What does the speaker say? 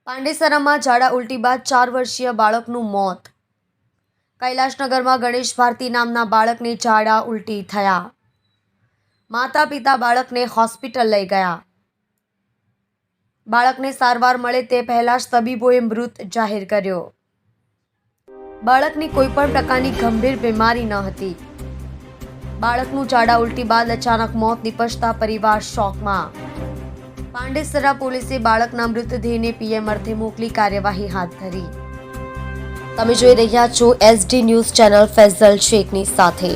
પાંડેસરામાં ઝાડા ઉલટી બાદ 4 વર્ષીય બાળકનું મોત। કૈલાશનગરમાં ગણેશ ભારતી નામના બાળકને ઝાડા ઉલટી થયા। માતા પિતા બાળકને હોસ્પિટલ લઈ ગયા। બાળકને સારવાર મળે તે પહેલા જ તબીબોએ મૃત જાહેર કર્યો। બાળકની કોઈ પણ પ્રકારની ગંભીર બીમારી ન હતી। બાળકનું ઝાડા ઉલટી બાદ અચાનક મોત નિપજતા પરિવાર શોકમાં। પાંડેસરા પોલીસે બાળકના મૃતદેહને પીએમ અર્થે મોકલી કાર્યવાહી હાથ ધરી। તમે જોઈ રહ્યા છો SD ન્યૂઝ ચેનલ ફૈઝલ શેખની સાથે।